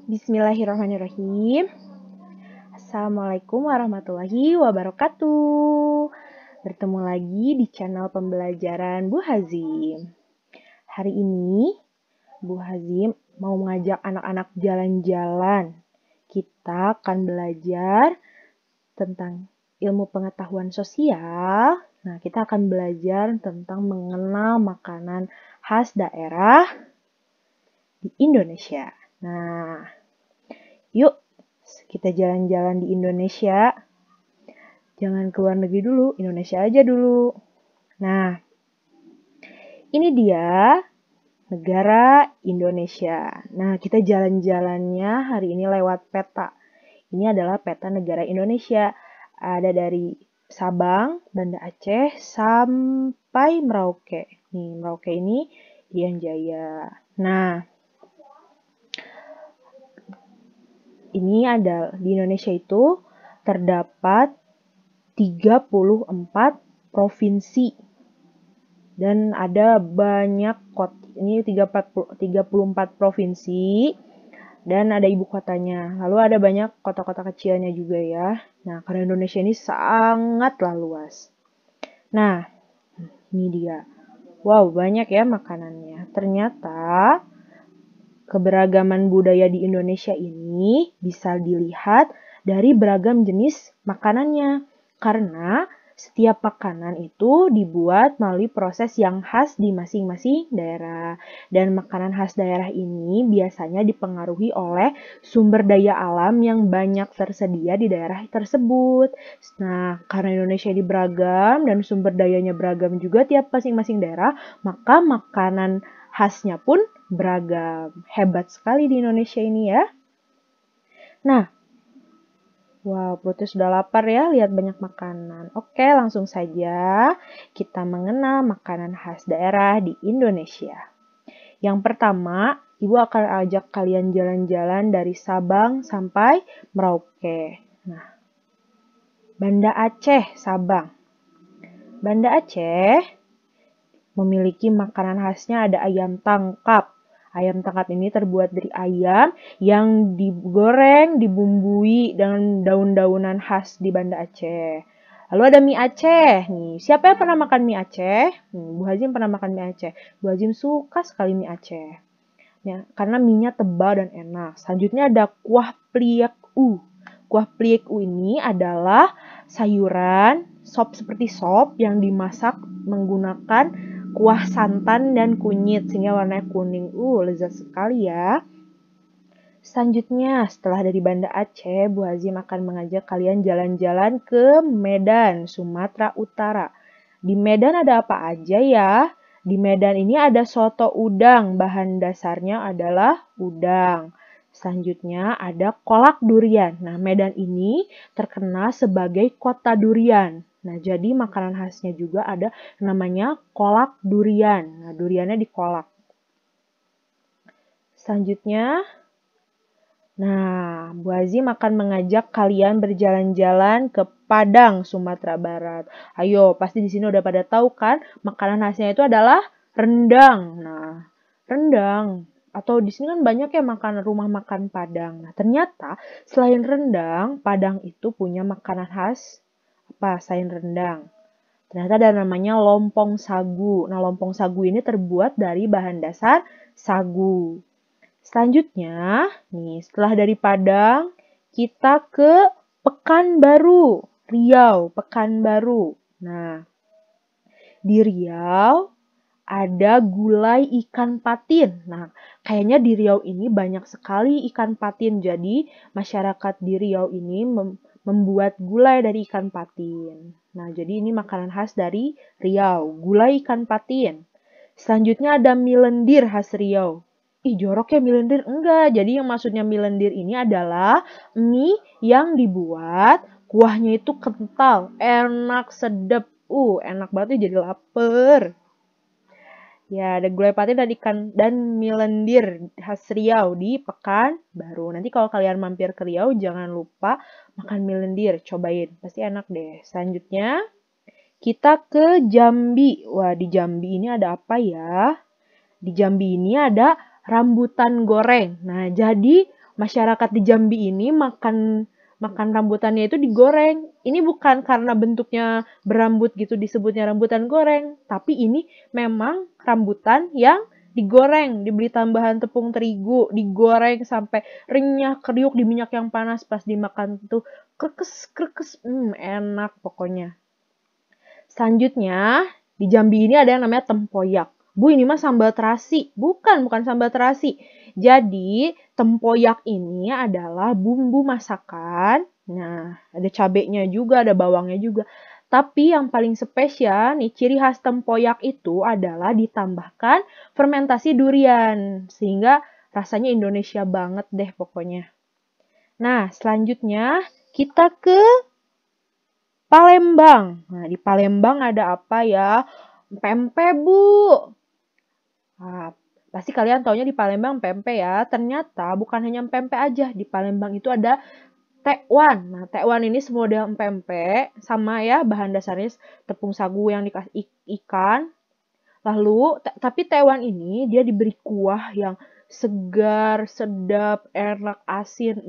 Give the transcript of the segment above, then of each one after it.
Bismillahirrahmanirrahim. Assalamualaikum warahmatullahi wabarakatuh. Bertemu lagi di channel pembelajaran Bu Hazim. Hari ini Bu Hazim mau mengajak anak-anak jalan-jalan. Kita akan belajar tentang ilmu pengetahuan sosial. Nah, kita akan belajar tentang mengenal makanan khas daerah di Indonesia. Nah, yuk kita jalan-jalan di Indonesia. Jangan keluar negeri dulu, Indonesia aja dulu. Nah, ini dia negara Indonesia. Nah, kita jalan-jalannya hari ini lewat peta. Ini adalah peta negara Indonesia. Ada dari Sabang, Banda Aceh, sampai Merauke. Nih, Merauke ini Irian Jaya. Nah, ini ada di Indonesia itu terdapat 34 provinsi dan ada banyak kota. Ini 34 provinsi dan ada ibu kotanya. Lalu ada banyak kota-kota kecilnya juga ya. Nah, karena Indonesia ini sangatlah luas. Nah, ini dia. Wow, banyak ya makanannya. Ternyata keberagaman budaya di Indonesia ini bisa dilihat dari beragam jenis makanannya. Karena setiap makanan itu dibuat melalui proses yang khas di masing-masing daerah. Dan makanan khas daerah ini biasanya dipengaruhi oleh sumber daya alam yang banyak tersedia di daerah tersebut. Nah, karena Indonesia ini beragam dan sumber dayanya beragam juga tiap masing-masing daerah, maka makanan khasnya pun beragam. Hebat sekali di Indonesia ini ya. Nah, wow, perutnya sudah lapar ya, lihat banyak makanan. Oke, langsung saja kita mengenal makanan khas daerah di Indonesia. Yang pertama, Ibu akan ajak kalian jalan-jalan dari Sabang sampai Merauke. Nah, Banda Aceh, Sabang. Banda Aceh memiliki makanan khasnya ada ayam tangkap. Ayam tangkap ini terbuat dari ayam yang digoreng, dibumbui dengan daun-daunan khas di Banda Aceh. Lalu ada mie Aceh. Nih, siapa yang pernah makan mie Aceh? Bu Hazim pernah makan mie Aceh. Bu Hazim suka sekali mie Aceh. Ya, karena mie-nya tebal dan enak. Selanjutnya ada kuah pliek u. Kuah pliek u ini adalah sayuran, sop seperti sop yang dimasak menggunakan kuah santan dan kunyit sehingga warnanya kuning. Lezat sekali ya. Selanjutnya, setelah dari Banda Aceh, Bu Hazim akan mengajak kalian jalan-jalan ke Medan, Sumatera Utara. Di Medan ada apa aja ya? Di Medan ini ada soto udang, bahan dasarnya adalah udang. Selanjutnya ada kolak durian. Nah, Medan ini terkenal sebagai kota durian. Nah, jadi makanan khasnya juga ada namanya kolak durian. Nah, duriannya dikolak. Selanjutnya, Bu Hazim akan mengajak kalian berjalan-jalan ke Padang, Sumatera Barat. Ayo, pasti di sini udah pada tahu kan, makanan khasnya itu adalah rendang. Nah, rendang atau di sini kan banyak ya makan rumah makan Padang. Nah, ternyata selain rendang, Padang itu punya makanan khas apa selain rendang? Ternyata ada namanya lompong sagu. Nah, lompong sagu ini terbuat dari bahan dasar sagu. Selanjutnya, setelah dari Padang, kita ke Pekanbaru, Riau, Pekanbaru. Nah, di Riau ada gulai ikan patin. Nah, kayaknya di Riau ini banyak sekali ikan patin. Jadi, masyarakat di Riau ini membuat gulai dari ikan patin. Nah, jadi ini makanan khas dari Riau, gulai ikan patin. Selanjutnya ada mie lendir khas Riau. Ih, jorok ya mie lendir? Enggak. Jadi yang maksudnya mie lendir ini adalah mie yang dibuat kuahnya itu kental, enak, sedap. Enak banget ya, jadi lapar. Ya, ada gulai patin dan ikan dan mie lendir khas Riau di Pekanbaru. Nanti kalau kalian mampir ke Riau, jangan lupa makan mie lendir. Cobain, pasti enak deh. Selanjutnya, kita ke Jambi. Wah, di Jambi ini ada apa ya? Di Jambi ini ada rambutan goreng. Nah, jadi masyarakat di Jambi ini makan rambutannya itu digoreng. Ini bukan karena bentuknya berambut gitu disebutnya rambutan goreng, tapi ini memang rambutan yang digoreng, diberi tambahan tepung terigu, digoreng sampai renyah kriuk di minyak yang panas, pas dimakan tuh krekes, enak pokoknya. Selanjutnya, di Jambi ini ada yang namanya tempoyak. Bu, ini mah sambal terasi. Bukan sambal terasi. Jadi, tempoyak ini adalah bumbu masakan. Nah, ada cabenya juga, ada bawangnya juga. Tapi yang paling spesial nih, ciri khas tempoyak itu adalah ditambahkan fermentasi durian. Sehingga rasanya Indonesia banget deh pokoknya. Nah, selanjutnya kita ke Palembang. Nah, di Palembang ada apa ya? Pempek, Bu. Nah, pasti kalian taunya di Palembang pempek ya. Ternyata bukan hanya pempek aja. Di Palembang itu ada tekwan. Nah, tekwan ini semua dengan pempek. Sama ya, bahan dasarnya tepung sagu yang dikasih ikan. Lalu, tapi tekwan ini dia diberi kuah yang segar, sedap, enak, asin.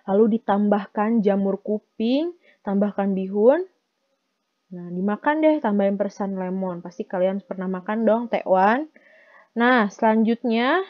Lalu ditambahkan jamur kuping, tambahkan bihun. Nah, dimakan deh, tambahin persan lemon. Pasti kalian pernah makan dong, tekwan. Nah, selanjutnya,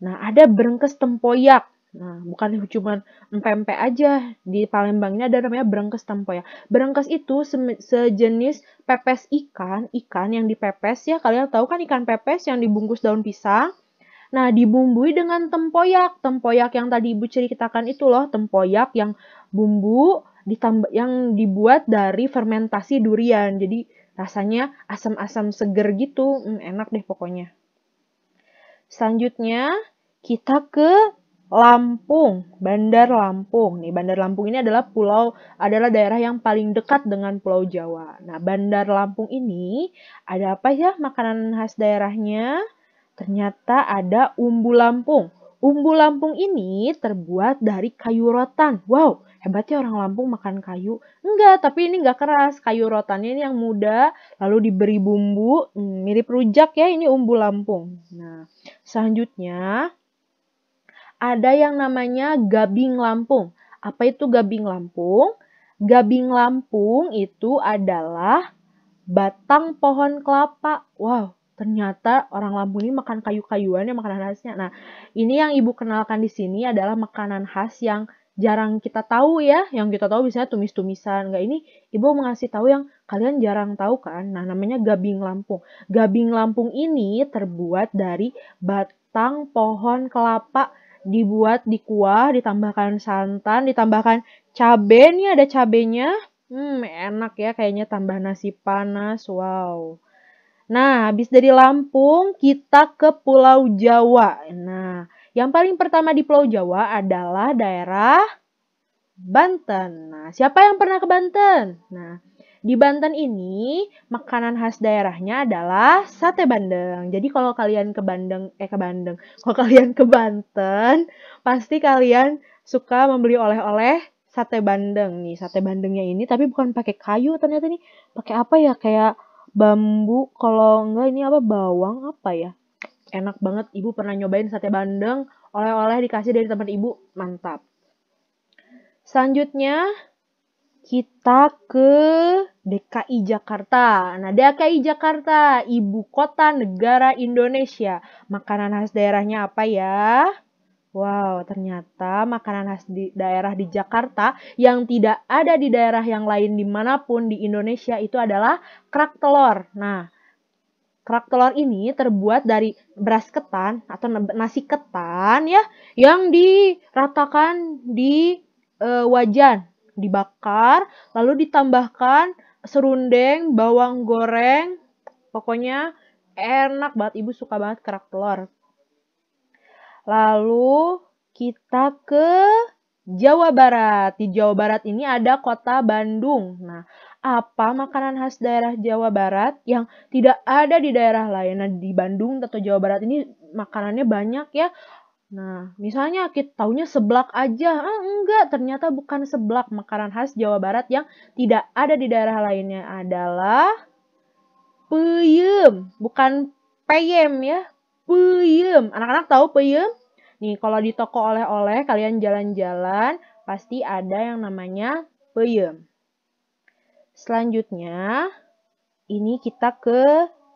ada berengkes tempoyak. Nah, bukan cuma empempe aja. Di Palembang ini ada namanya berengkes tempoyak. Berengkes itu sejenis pepes ikan yang dipepes ya. Kalian tahu kan ikan pepes yang dibungkus daun pisang? Nah, dibumbui dengan tempoyak. Tempoyak yang tadi Ibu ceritakan itu loh, tempoyak yang bumbu yang dibuat dari fermentasi durian. Jadi rasanya asam-asam seger gitu. Enak deh pokoknya. Selanjutnya kita ke Lampung, Bandar Lampung. Nih, Bandar Lampung ini adalah daerah yang paling dekat dengan Pulau Jawa. Nah, Bandar Lampung ini ada apa ya makanan khas daerahnya? Ternyata ada umbu Lampung. Umbu Lampung ini terbuat dari kayu rotan. Wow, hebatnya orang Lampung makan kayu. Enggak, tapi ini enggak keras. Kayu rotannya ini yang muda, lalu diberi bumbu, mirip rujak ya, ini umbu Lampung. Nah, selanjutnya ada yang namanya gabing Lampung. Apa itu gabing Lampung? Gabing Lampung itu adalah batang pohon kelapa. Wow, ternyata orang Lampung ini makan kayu-kayuan ya makanan khasnya. Nah, ini yang Ibu kenalkan di sini adalah makanan khas yang jarang kita tahu ya. Yang kita tahu biasanya tumis-tumisan. Enggak, ini Ibu mau ngasih tahu yang kalian jarang tahu kan. Nah, namanya gabing Lampung. Gabing Lampung ini terbuat dari batang pohon kelapa, dibuat di kuah, ditambahkan santan, ditambahkan cabai. Nih ada cabenya. Enak ya kayaknya tambah nasi panas. Wow. Nah, habis dari Lampung, kita ke Pulau Jawa. Nah, yang paling pertama di Pulau Jawa adalah daerah Banten. Nah, siapa yang pernah ke Banten? Nah, di Banten ini makanan khas daerahnya adalah sate bandeng. Jadi kalau kalian kalau kalian ke Banten, pasti kalian suka membeli oleh-oleh sate bandeng nih. Sate bandengnya ini tapi bukan pakai kayu, ternyata nih pakai apa ya? Kayak bambu. Kalau enggak ini apa? Bawang apa ya? Enak banget. Ibu pernah nyobain sate bandeng, oleh-oleh dikasih dari teman Ibu. Mantap. Selanjutnya kita ke DKI Jakarta. Nah, DKI Jakarta, ibu kota negara Indonesia. Makanan khas daerahnya apa ya? Wow, ternyata makanan khas di daerah di Jakarta yang tidak ada di daerah yang lain dimanapun di Indonesia itu adalah kerak telur. Nah, kerak telur ini terbuat dari beras ketan atau nasi ketan ya, yang diratakan di wajan, dibakar, lalu ditambahkan serundeng, bawang goreng, pokoknya enak banget. Ibu suka banget kerak telur. Lalu kita ke Jawa Barat. Di Jawa Barat ini ada kota Bandung. Nah, apa makanan khas daerah Jawa Barat yang tidak ada di daerah lain? Nah, di Bandung atau Jawa Barat ini makanannya banyak ya. Nah, misalnya kita taunya seblak aja. Enggak, ternyata bukan seblak. Makanan khas Jawa Barat yang tidak ada di daerah lainnya adalah peyem. Bukan peyem ya. Peyem. Anak-anak tahu peyem? Nih, kalau di toko oleh-oleh kalian jalan-jalan, pasti ada yang namanya peyem. Selanjutnya, ini kita ke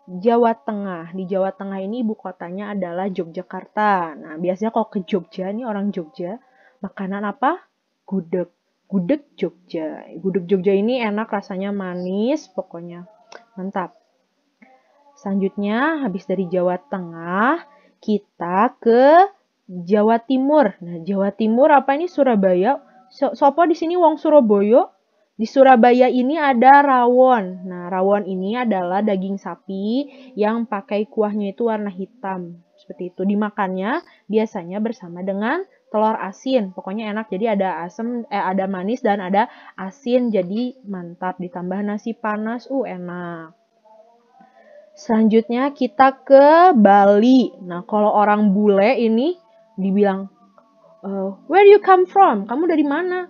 Jawa Tengah. Di Jawa Tengah ini ibu kotanya adalah Yogyakarta. Nah, biasanya kalau ke Jogja, nih orang Jogja, makanan apa? Gudeg. Gudeg Jogja. Gudeg Jogja ini enak, rasanya manis, pokoknya mantap. Selanjutnya, habis dari Jawa Tengah, kita ke Jawa Timur. Nah, Jawa Timur apa ini? Surabaya. Sopo di sini wong Surabaya? Di Surabaya ini ada rawon. Nah, rawon ini adalah daging sapi yang pakai kuahnya itu warna hitam. Seperti itu. Dimakannya biasanya bersama dengan telur asin. Pokoknya enak. Jadi ada asam, ada manis dan ada asin. Jadi mantap. Ditambah nasi panas. Enak. Selanjutnya kita ke Bali. Nah, kalau orang bule ini dibilang, where you come from? Kamu dari mana?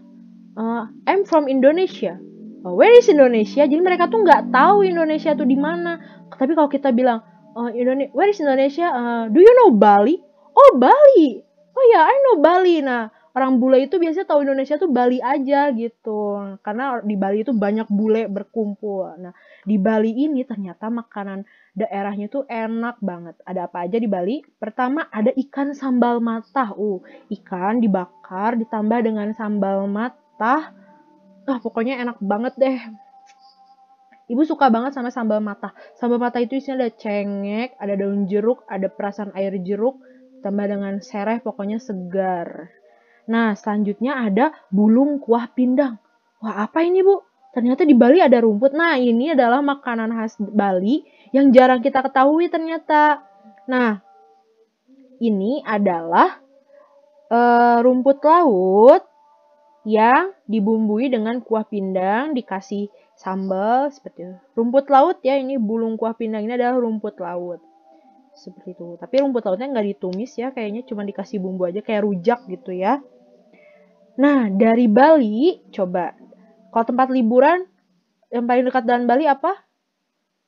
I'm from Indonesia. Where is Indonesia? Jadi mereka tuh nggak tahu Indonesia tuh di mana. Tapi kalau kita bilang, where is Indonesia? Do you know Bali? Oh, Bali. Oh ya, I know Bali. Nah, orang bule itu biasanya tahu Indonesia tuh Bali aja gitu. Karena di Bali itu banyak bule berkumpul. Nah, di Bali ini ternyata makanan daerahnya tuh enak banget. Ada apa aja di Bali? Pertama ada ikan sambal matah. Ikan dibakar ditambah dengan sambal matah. Pokoknya enak banget deh. Ibu suka banget sama sambal matah. Sambal matah itu isinya ada cengek, ada daun jeruk, ada perasan air jeruk, tambah dengan sereh, pokoknya segar. Nah, selanjutnya ada bulung kuah pindang. Wah, apa ini, Bu? Ternyata di Bali ada rumput. Nah, ini adalah makanan khas Bali yang jarang kita ketahui ternyata. Nah, ini adalah rumput laut yang dibumbui dengan kuah pindang, dikasih sambal seperti itu. Rumput laut ya, ini bulung kuah pindang ini adalah rumput laut. Seperti itu. Tapi rumput lautnya nggak ditumis ya, kayaknya cuma dikasih bumbu aja kayak rujak gitu ya. Nah, dari Bali, coba. Kalau tempat liburan, yang paling dekat dengan Bali apa?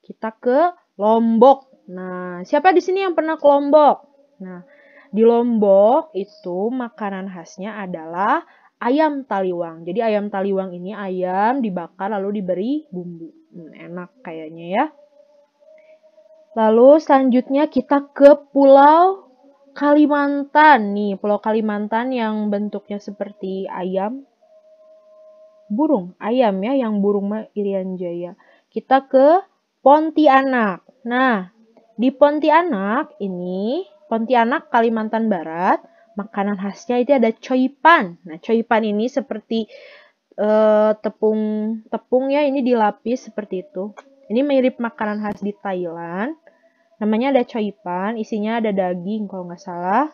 Kita ke Lombok. Nah, siapa di sini yang pernah ke Lombok? Nah, di Lombok itu makanan khasnya adalah ayam taliwang. Jadi ayam taliwang ini ayam dibakar lalu diberi bumbu. Enak kayaknya ya. Lalu selanjutnya kita ke Pulau Kalimantan. Nih, Pulau Kalimantan yang bentuknya seperti ayam. Burung, ayam ya, yang burung mah Irian Jaya. Kita ke Pontianak. Nah, di Pontianak ini, Pontianak Kalimantan Barat, makanan khasnya itu ada coipan. Nah, coipan ini seperti tepung ya, ini dilapis seperti itu. Ini mirip makanan khas di Thailand. Namanya ada coipan, isinya ada daging kalau nggak salah.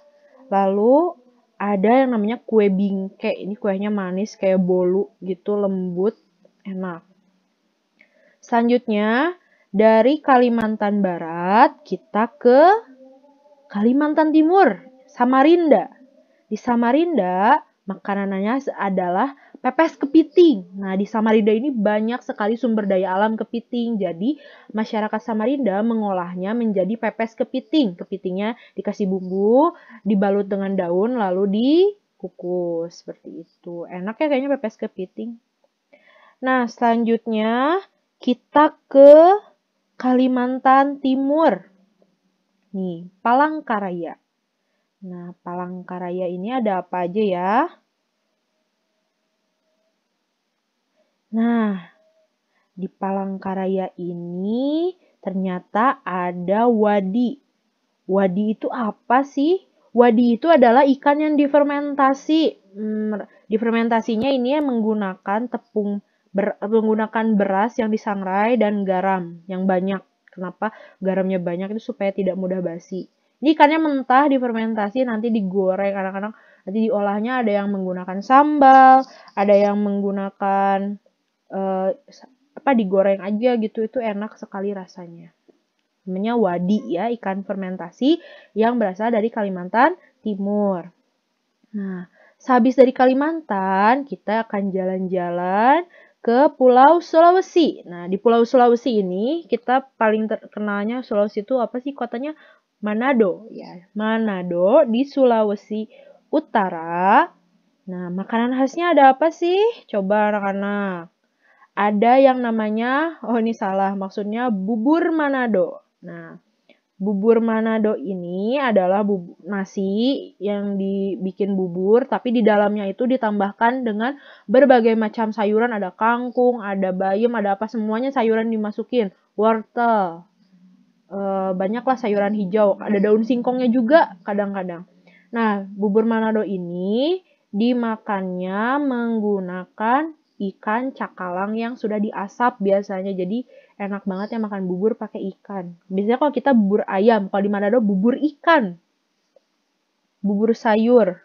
Lalu ada yang namanya kue bingke. Ini kuenya manis kayak bolu gitu, lembut, enak. Selanjutnya dari Kalimantan Barat kita ke Kalimantan Timur, Samarinda. Di Samarinda makanannya adalah pepes kepiting. Nah, di Samarinda ini banyak sekali sumber daya alam kepiting. Jadi, masyarakat Samarinda mengolahnya menjadi pepes kepiting. Kepitingnya dikasih bumbu, dibalut dengan daun, lalu dikukus. Seperti itu. Enak ya kayaknya pepes kepiting. Nah, selanjutnya kita ke Kalimantan Timur. Nih, Palangkaraya. Nah, Palangkaraya ini ada apa aja ya? Nah, di Palangkaraya ini ternyata ada wadi. Wadi itu apa sih? Wadi itu adalah ikan yang difermentasi. Difermentasinya ini menggunakan menggunakan beras yang disangrai dan garam yang banyak. Kenapa garamnya banyak itu supaya tidak mudah basi. Ini ikannya mentah difermentasi, nanti digoreng, kadang-kadang nanti diolahnya ada yang menggunakan sambal, ada yang menggunakan digoreng aja gitu, itu enak sekali rasanya. Namanya wadi ya, ikan fermentasi yang berasal dari Kalimantan Timur. Nah, sehabis dari Kalimantan, kita akan jalan-jalan ke Pulau Sulawesi. Nah, di Pulau Sulawesi ini kita paling terkenalnya Sulawesi itu apa sih kotanya? Manado ya. Manado di Sulawesi Utara. Nah, makanan khasnya ada apa sih? Coba anak-anak. Ada yang namanya, oh ini salah, maksudnya bubur Manado. Nah, bubur Manado ini adalah nasi yang dibikin bubur, tapi di dalamnya itu ditambahkan dengan berbagai macam sayuran. Ada kangkung, ada bayam, ada apa, semuanya sayuran dimasukin. Wortel, banyaklah sayuran hijau, ada daun singkongnya juga kadang-kadang. Nah, bubur Manado ini dimakannya menggunakan ikan cakalang yang sudah diasap biasanya. Jadi enak banget ya makan bubur pakai ikan. Biasanya kalau kita bubur ayam, kalau di Manado bubur ikan, bubur sayur.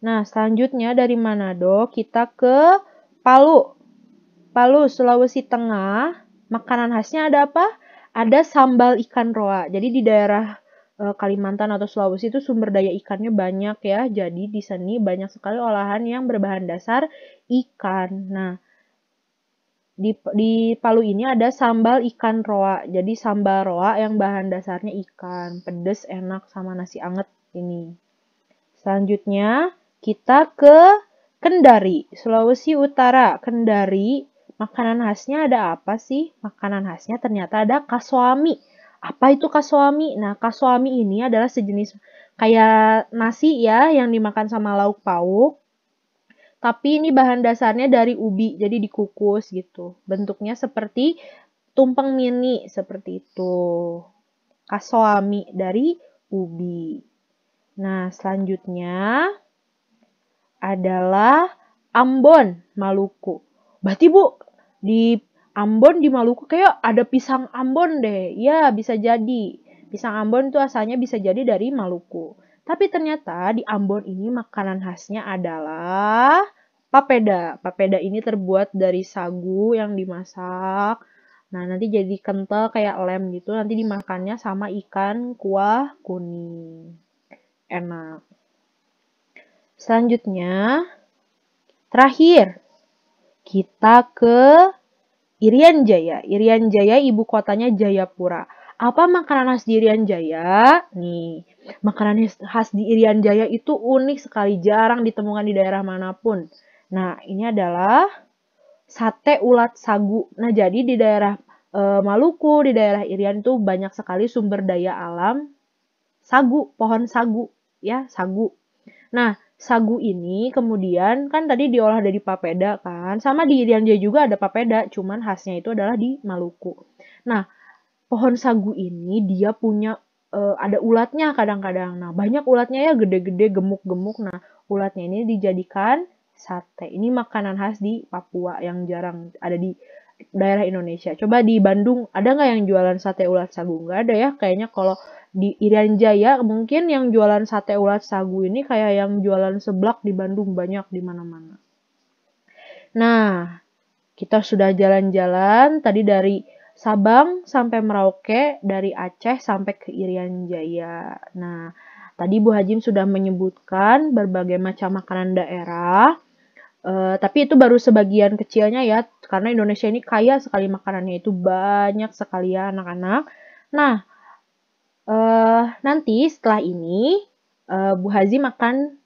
Nah, selanjutnya dari Manado kita ke Palu. Palu, Sulawesi Tengah. Makanan khasnya ada apa? Ada sambal ikan roa. Jadi di daerah Kalimantan atau Sulawesi itu sumber daya ikannya banyak ya. Jadi di sini banyak sekali olahan yang berbahan dasar ikan. Nah, di Palu ini ada sambal ikan roa. Jadi sambal roa yang bahan dasarnya ikan. Pedes, enak sama nasi anget ini. Selanjutnya kita ke Kendari, Sulawesi Utara. Kendari, makanan khasnya ada apa sih? Makanan khasnya ternyata ada kaswami. Apa itu kaswami? Nah, kaswami ini adalah sejenis kayak nasi ya yang dimakan sama lauk pauk. Tapi ini bahan dasarnya dari ubi, jadi dikukus gitu. Bentuknya seperti tumpeng mini, seperti itu. Kaswami dari ubi. Nah, selanjutnya adalah Ambon, Maluku. Berarti Bu, di Ambon di Maluku kayak ada pisang Ambon deh. Ya, bisa jadi. Pisang Ambon itu asalnya bisa jadi dari Maluku. Tapi ternyata di Ambon ini makanan khasnya adalah papeda. Papeda ini terbuat dari sagu yang dimasak. Nah, nanti jadi kental kayak lem gitu. Nanti dimakannya sama ikan kuah kuning. Enak. Selanjutnya, terakhir, kita ke Irian Jaya. Irian Jaya ibu kotanya Jayapura. Apa makanan khas di Irian Jaya? Nih, makanan khas di Irian Jaya itu unik sekali, jarang ditemukan di daerah manapun. Nah, ini adalah sate ulat sagu. Nah, jadi di daerah Maluku, di daerah Irian itu banyak sekali sumber daya alam sagu, pohon sagu, ya, sagu. Nah, sagu ini kemudian kan tadi diolah dari papeda kan. Sama di Irian Jaya juga ada papeda, cuman khasnya itu adalah di Maluku. Nah, pohon sagu ini dia punya ada ulatnya kadang-kadang. Nah, banyak ulatnya ya, gede-gede, gemuk-gemuk. Nah, ulatnya ini dijadikan sate. Ini makanan khas di Papua yang jarang ada di daerah Indonesia. Coba di Bandung, ada nggak yang jualan sate ulat sagu? Nggak ada ya. Kayaknya kalau di Irian Jaya mungkin yang jualan sate ulat sagu ini kayak yang jualan seblak di Bandung, banyak di mana-mana. Nah, kita sudah jalan-jalan tadi dari Sabang sampai Merauke, dari Aceh sampai ke Irian Jaya. Nah, tadi Bu Hajim sudah menyebutkan berbagai macam makanan daerah. Tapi itu baru sebagian kecilnya ya, karena Indonesia ini kaya sekali makanannya, itu banyak sekali ya anak-anak. Nah, nanti setelah ini Bu Hazim akan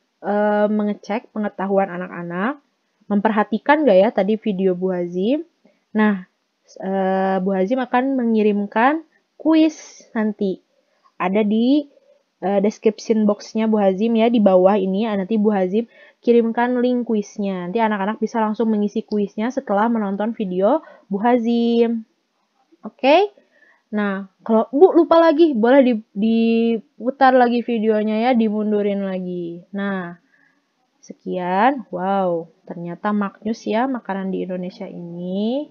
mengecek pengetahuan anak-anak, memperhatikan gak ya tadi video Bu Hazim. Nah, Bu Hazim akan mengirimkan kuis nanti. Ada di description box-nya Bu Hazim ya, di bawah ini nanti Bu Hazim kirimkan link kuisnya. Nanti anak-anak bisa langsung mengisi kuisnya setelah menonton video Bu Hazim. Oke? Nah, kalau Bu lupa lagi, boleh diputar lagi videonya ya, dimundurin lagi. Nah, sekian. Wow, ternyata maknyus ya makanan di Indonesia ini.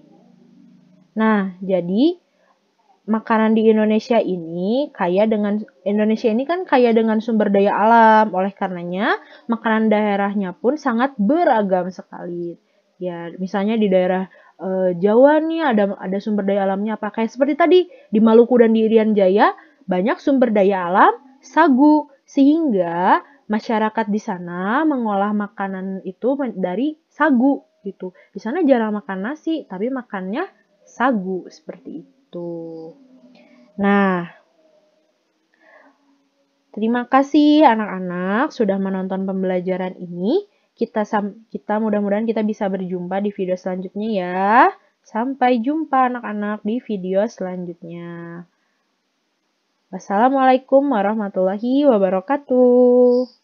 Nah, jadi makanan di Indonesia ini Indonesia ini kan kaya dengan sumber daya alam. Oleh karenanya, makanan daerahnya pun sangat beragam sekali. Ya, misalnya di daerah Jawa nih ada sumber daya alamnya apa? Kayak seperti tadi di Maluku dan di Irian Jaya banyak sumber daya alam sagu, sehingga masyarakat di sana mengolah makanan itu dari sagu gitu. Di sana jarang makan nasi, tapi makannya sagu seperti itu. Nah, Terima kasih anak-anak sudah menonton pembelajaran ini. Kita mudah-mudahan kita bisa berjumpa di video selanjutnya ya. Sampai jumpa anak-anak di video selanjutnya. Wassalamualaikum warahmatullahi wabarakatuh.